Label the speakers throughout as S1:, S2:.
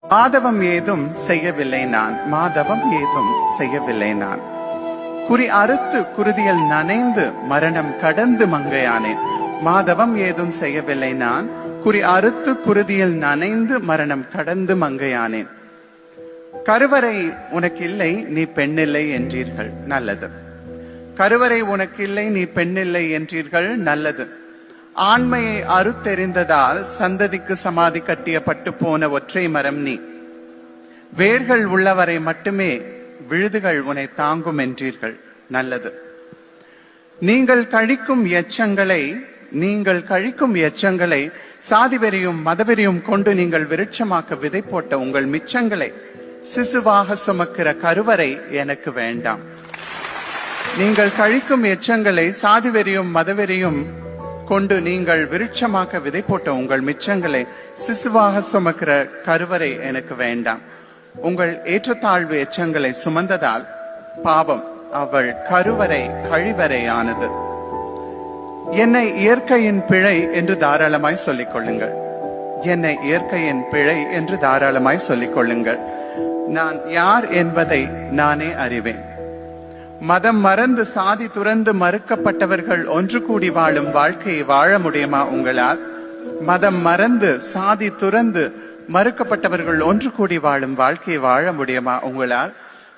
S1: மாதவம் ஏதும் செய்யவில்லை நான், மாதவம் ஏதும் செய்யவில்லை நான். குறி அறுத்து குருதியில் நனைந்து மரணம் கடந்து மங்கையானேன். மாதவம் ஏதும் செய்யவில்லை நான், குறி அறுத்து குருதியில் நனைந்து மரணம் கடந்து மங்கையானேன். கருவறை உனக்கில்லை நீ பெண்ணில்லை என்றீர்கள், நல்லது. கருவறை உனக்கில்லை நீ பெண்ணில்லை என்றீர்கள், நல்லது. ஆண்மையை அறுத்தெறிந்ததால் சந்ததிக்கு சமாதி கட்டிய பட்டு போன ஒற்றை மரம் நீ. வேர்கள் உள்ளவரை மட்டுமே விழுதுகள் உன்னை தாங்கும் என்றீர்கள், நல்லது. நீங்கள் கழிக்கும் எச்சங்களை சாதிவெறியும் மதவெறியும் கொண்டு நீங்கள் விருட்சமாக்க விதை போட்ட உங்கள் மிச்சங்களை சிசுவாக சுமக்கிற கருவறை எனக்கு வேண்டாம். நீங்கள் கழிக்கும் எச்சங்களை சாதிவெறியும் மதவெறியும் கொண்டு நீங்கள் விருட்சமாக்க விதை போட்ட உங்கள் மிச்சங்களை சிசுவாக சுமக்கிற கருவறை எனக்கு வேண்டாம். உங்கள் ஏற்றத்தாழ்வு எச்சங்களை சுமந்ததால் பாவம் அவள் கருவறை கழிவறை ஆனது. என்னை இயற்கையின் பிழை என்று தாராளமாய் சொல்லிக் கொள்ளுங்கள். என்னை இயற்கையின் பிழை என்று தாராளமாய் சொல்லிக் கொள்ளுங்கள். நான் யார் என்பதை நானே அறிவேன். மதம் மறந்து சாதி துறந்து மறுக்கப்பட்டவர்கள் ஒன்று கூடி வாழும் வாழ்க்கையை வாழ முடியுமா உங்களால்? மதம் மறந்து சாதி துறந்து மறுக்கப்பட்டவர்கள் ஒன்று கூடி வாழும் வாழ்க்கையை வாழ முடியுமா உங்களால்?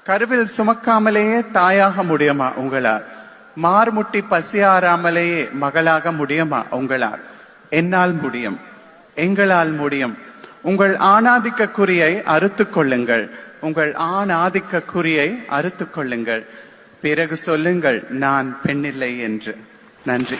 S1: கருவில் சுமக்காமலேயே தாயாக முடியுமா உங்களால்? மார்முட்டி பசியாராமலேயே மகளாக முடியுமா உங்களால்? என்னால் முடியும், எங்களால் முடியும். உங்கள் ஆணாதிக்க குறியை அறுத்துக் கொள்ளுங்கள். உங்கள் ஆணாதிக்க குறியை அறுத்துக் கொள்ளுங்கள். பிறகு சொல்லுங்கள் நான் பெண்ணில்லை என்று. நன்றி.